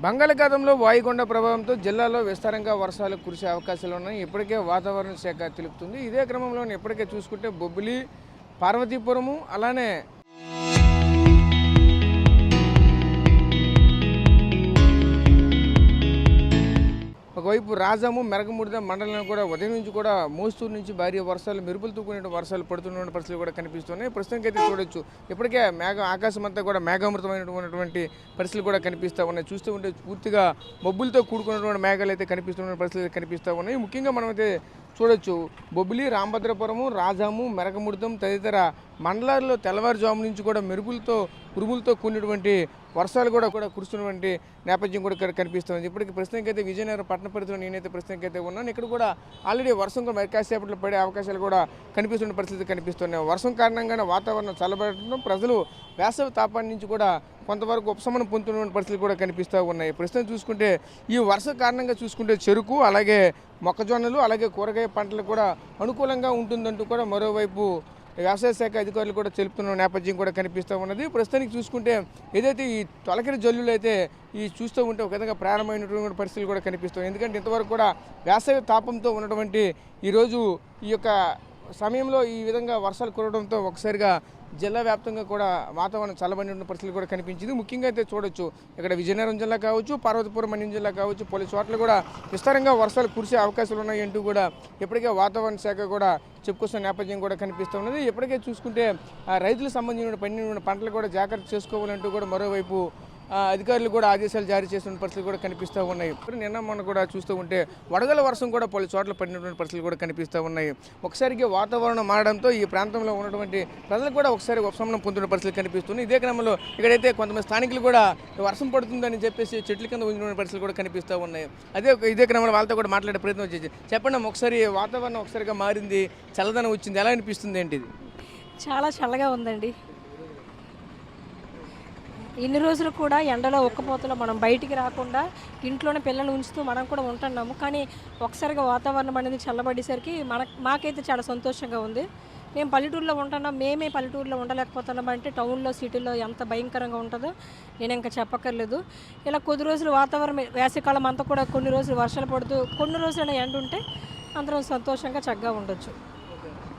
బంగాళాఖాతంలో వాయుగుండ ప్రభావంతో జిల్లాలో విస్తారంగా వర్షాలు కురిసే అవకాశాలు ఉన్నాయి. ఇప్పటికే వాతావరణ శాఖ తెలుపుతుంది. ఇదే క్రమంలో ఇప్పటికే చూసుకుంటే బొబ్బిలి, పార్వతీపురము అలానే ఒకవైపు రాజాము, మెరగముడిద మండలంలో కూడా ఉదయం నుంచి కూడా మోస్తూరు నుంచి భారీ వర్షాలు, మెరుపులతో కూడిన వర్షాలు పడుతున్న పరిస్థితులు కూడా కనిపిస్తున్నాయి. ప్రస్తుతానికి అయితే చూడొచ్చు, ఇప్పటికే ఆకాశం అంతా కూడా మేఘామృతమైనటువంటి పరిస్థితులు కూడా కనిపిస్తూ ఉన్నాయి. చూస్తూ ఉంటే పూర్తిగా మబ్బులతో కూడుకున్నటువంటి మేఘాలు అయితే కనిపిస్తున్న పరిస్థితులు కనిపిస్తూ ఉన్నాయి. ముఖ్యంగా మనమైతే చూడొచ్చు, బొబ్బిలి, రాంభద్రపురము, రాజాము, మెరగముడిదం తదితర మండలాల్లో తెల్లవారుజాము నుంచి కూడా మెరుపులతో ఉరుములతో కూడినటువంటి వర్షాలు కూడా కురుస్తున్నటువంటి నేపథ్యం కూడా ఇక్కడ కనిపిస్తుంది. ఇప్పటికి ప్రస్తుతానికి అయితే విజయనగరం పట్టణ పరిధిలో నేనైతే ప్రస్తుతానికి అయితే ఉన్నాను. ఇక్కడ కూడా ఆల్రెడీ వర్షం కూడా కాసేపట్లో పడే అవకాశాలు కూడా కనిపిస్తున్న పరిస్థితి కనిపిస్తున్నాయి. వర్షం కారణంగానే వాతావరణం చల్లబడటం, ప్రజలు వేసవి తాపాన్ని నుంచి కూడా కొంతవరకు ఉపశమనం పొందుతున్న పరిస్థితులు కూడా కనిపిస్తూ ఉన్నాయి. ప్రస్తుతం చూసుకుంటే ఈ వర్ష కారణంగా చూసుకుంటే చెరుకు, అలాగే మొక్కజొన్నలు, అలాగే కూరగాయ పంటలు కూడా అనుకూలంగా ఉంటుందంటూ కూడా మరోవైపు వ్యవసాయ శాఖ అధికారులు కూడా తెలుపుతున్న నేపథ్యం కూడా కనిపిస్తూ ఉన్నది. ప్రస్తుతానికి చూసుకుంటే ఏదైతే ఈ తొలకరి జల్లులు అయితే ఈ చూస్తూ ఉంటే ఒక విధంగా ప్రారంభమైనటువంటి పరిస్థితులు కూడా కనిపిస్తాయి. ఎందుకంటే ఇంతవరకు కూడా వేసవి తాపంతో ఉన్నటువంటి ఈరోజు ఈ యొక్క సమయంలో ఈ విధంగా వర్షాలు కురవడంతో ఒకసారిగా జిల్లా వ్యాప్తంగా కూడా వాతావరణం చల్లబడిన పరిస్థితులు కూడా కనిపించింది. ముఖ్యంగా అయితే చూడొచ్చు, ఇక్కడ విజయనగరం జిల్లా కావచ్చు, పార్వతీపురం మన్యం జిల్లా కావచ్చు, పలు చోట్ల కూడా విస్తారంగా వర్షాలు కురిసే అవకాశాలు ఉన్నాయంటూ కూడా ఇప్పటికే వాతావరణ శాఖ కూడా చెప్పుకొస్తున్న నేపథ్యం కూడా కనిపిస్తూ ఉన్నది. ఇప్పటికే చూసుకుంటే రైతులకు సంబంధించిన పండిన పంటలు కూడా జాగ్రత్త చేసుకోవాలంటూ కూడా మరోవైపు అధికారులు కూడా ఆదేశాలు జారీ చేస్తున్న పరిస్థితులు కూడా కనిపిస్తూ ఉన్నాయి. నిన్న మొన్న కూడా చూస్తూ ఉంటే వడగల వర్షం కూడా పలు చోట్ల పడినటువంటి పరిస్థితులు కూడా కనిపిస్తూ ఉన్నాయి. ఒకసారికి వాతావరణం మారడంతో ఈ ప్రాంతంలో ఉన్నటువంటి ప్రజలు కూడా ఒకసారి ఉపశమనం పొందుతున్న పరిస్థితులు కనిపిస్తున్నాయి. ఇదే క్రమంలో ఇక్కడైతే కొంతమంది స్థానికులు కూడా వర్షం పడుతుందని చెప్పేసి చెట్ల కింద ఉంచిన పరిస్థితులు కూడా కనిపిస్తూ ఉన్నాయి. ఇదే క్రమంలో వాళ్ళతో కూడా మాట్లాడే ప్రయత్నం చేసి చెప్పండి, ఒకసారి వాతావరణం ఒకసారిగా మారింది, చల్లదనం వచ్చింది, ఎలా అనిపిస్తుంది ఏంటిది? చాలా చల్లగా ఉందండి. ఇన్ని రోజులు కూడా ఎండలో ఒక్కపోతలో మనం బయటికి రాకుండా ఇంట్లోనే పిల్లల్ని ఉంచుతూ మనం కూడా ఉంటున్నాము. కానీ ఒకసారిగా వాతావరణం అనేది చల్లబడేసరికి మాకైతే చాలా సంతోషంగా ఉంది. మేము పల్లెటూరులో ఉంటున్నాం, మేమే పల్లెటూరులో ఉండలేకపోతున్నాం అంటే టౌన్లో, సిటీలో ఎంత భయంకరంగా ఉంటుందో నేను ఇంకా చెప్పక్కర్లేదు. ఇలా కొద్ది రోజులు వాతావరణం వేసవికాలం అంతా కూడా కొన్ని రోజులు వర్షాలు పడుతూ కొన్ని రోజులైనా ఎండ ఉంటే అందరం సంతోషంగా చక్కగా ఉండొచ్చు.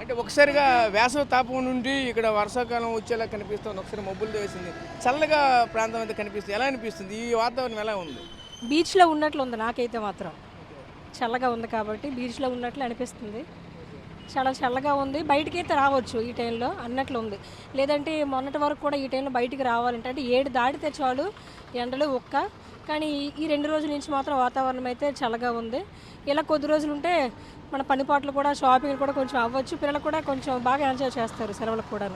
అంటే ఒకసారిగా వేసవి తాపం నుండి ఇక్కడ వర్షాకాలం వచ్చేలా కనిపిస్తుంది, ఒకసారి మబ్బులతో వేసింది, చల్లగా ప్రాంతం అయితే కనిపిస్తుంది. ఎలా అనిపిస్తుంది? ఈ వాతావరణం ఎలా ఉంది? బీచ్లో ఉన్నట్లు ఉంది. నాకైతే మాత్రం చల్లగా ఉంది కాబట్టి బీచ్లో ఉన్నట్లు అనిపిస్తుంది. చాలా చల్లగా ఉంది. బయటికి అయితే రావచ్చు ఈ టైంలో అన్నట్లు ఉంది. లేదంటే మొన్నటి వరకు కూడా ఈ టైంలో బయటికి రావాలంటే అంటే 7 దాటితే చాలు ఎండలు కానీ ఈ 2 రోజుల నుంచి మాత్రం వాతావరణం అయితే చల్లగా ఉంది. ఇలా కొద్ది రోజులు ఉంటే మన పనిపాట్లు కూడా, షాపింగ్ కూడా కొంచెం అవ్వచ్చు. పిల్లలు కూడా కొంచెం బాగా ఎంజాయ్ చేస్తారు సెలవులకు కూడా.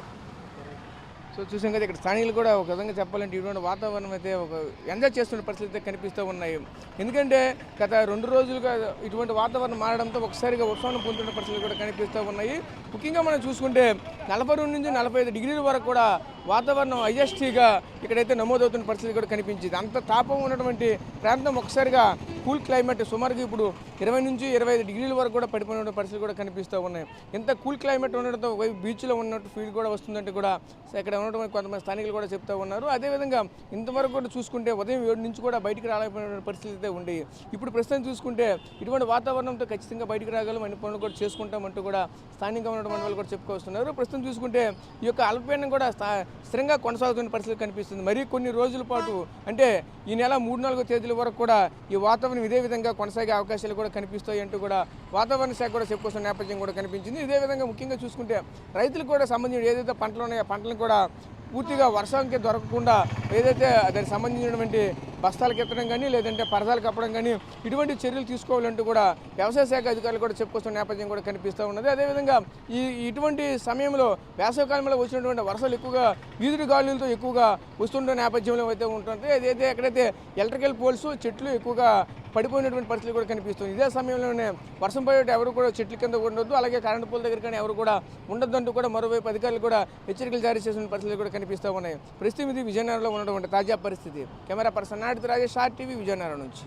సో చూసాం కదా, ఇక్కడ స్థానికులు కూడా ఒక విధంగా చెప్పాలంటే ఇటువంటి వాతావరణం అయితే ఒక ఎంజాయ్ చేస్తున్న పరిస్థితి అయితే కనిపిస్తూ ఉన్నాయి. ఎందుకంటే గత 2 రోజులుగా ఇటువంటి వాతావరణం మారడంతో ఒకసారిగా ఉపశమనం పొందుతున్న పరిస్థితులు కూడా కనిపిస్తూ ఉన్నాయి. ముఖ్యంగా మనం చూసుకుంటే 42 నుంచి 45 డిగ్రీల వరకు కూడా వాతావరణం హైయెస్ట్గా ఇక్కడైతే నమోదవుతున్న పరిస్థితి కూడా కనిపించింది. అంత తాపం ఉన్నటువంటి ప్రాంతం ఒకసారిగా కూల్ క్లైమేట్ సుమారుగా ఇప్పుడు 20 నుంచి 25 డిగ్రీల వరకు కూడా పడిపోయిన పరిస్థితులు కూడా కనిపిస్తూ ఉన్నాయి. ఎంత కూల్ క్లైమేట్ ఉండడంతో బీచ్లో ఉన్నట్టు ఫీల్ కూడా వస్తుందంటే కూడా ఇక్కడ ఉన్నటువంటి కొంతమంది స్థానికులు కూడా చెప్తూ ఉన్నారు. అదేవిధంగా ఇంతవరకు కూడా చూసుకుంటే ఉదయం 7 నుంచి కూడా బయటికి రాలేకపోయిన పరిస్థితి అయితే ఉండేవి. ఇప్పుడు ప్రస్తుతం చూసుకుంటే ఇటువంటి వాతావరణంతో ఖచ్చితంగా బయటికి రాగలం, అన్ని పనులు కూడా చేసుకుంటామంటూ కూడా స్థానికంగా ఉన్నటువంటి వాళ్ళు కూడా చెప్పుకొస్తున్నారు. ప్రస్తుతం చూసుకుంటే ఈ యొక్క అల్పపీడనం కూడా స్థిరంగా కొనసాగుతున్న పరిస్థితి కనిపిస్తుంది. మరి కొన్ని రోజుల పాటు అంటే ఈ నెల 3-4 తేదీల వరకు కూడా ఈ వాతావరణం ఇదే విధంగా కొనసాగే అవకాశాలు కూడా కనిపిస్తాయి అంటూ కూడా వాతావరణ శాఖ కూడా చెప్పుకొస్తున్న నేపథ్యం కూడా కనిపించింది. ఇదే విధంగా ముఖ్యంగా చూసుకుంటే రైతులకు కూడా సంబంధించిన ఏదైతే పంటలు ఉన్నాయో ఆ పంటలను కూడా పూర్తిగా వర్షానికి దొరకకుండా ఏదైతే దానికి సంబంధించినటువంటి బస్తాలకు ఎత్తడం కానీ లేదంటే పరదాలు కప్పడం కానీ ఇటువంటి చర్యలు తీసుకోవాలంటూ కూడా వ్యవసాయ శాఖ అధికారులు కూడా చెప్పుకొస్తున్న నేపథ్యం కూడా కనిపిస్తూ ఉన్నది. అదేవిధంగా ఇటువంటి సమయంలో వేసవికాలంలో వచ్చినటువంటి వర్షాలు ఎక్కువగా వీధుడి గాలులతో ఎక్కువగా వస్తుండే నేపథ్యంలో అయితే ఉంటుంది. అదైతే ఎక్కడైతే ఎలక్ట్రికల్ పోల్స్, చెట్లు ఎక్కువగా పడిపోయినటువంటి పరిస్థితులు కూడా కనిపిస్తుంది. ఇదే సమయంలోనే వర్షం పడేట ఎవరు కూడా చెట్ల కింద ఉండొద్దు, అలాగే కరెంటు పోల్ దగ్గర కానీ ఎవరు కూడా ఉండొద్దు అంటూ కూడా మరోవైపు అధికారులు కూడా హెచ్చరికలు జారీ చేసిన పరిస్థితులు కూడా కనిపిస్తూ ఉన్నాయి. ప్రస్తుతం ఇది విజయనగరంలో ఉన్నటువంటి తాజా పరిస్థితి. కెమెరా పర్సన్ నాటితో రాజేష్, ఆర్టీవీ, విజయనగరం నుంచి.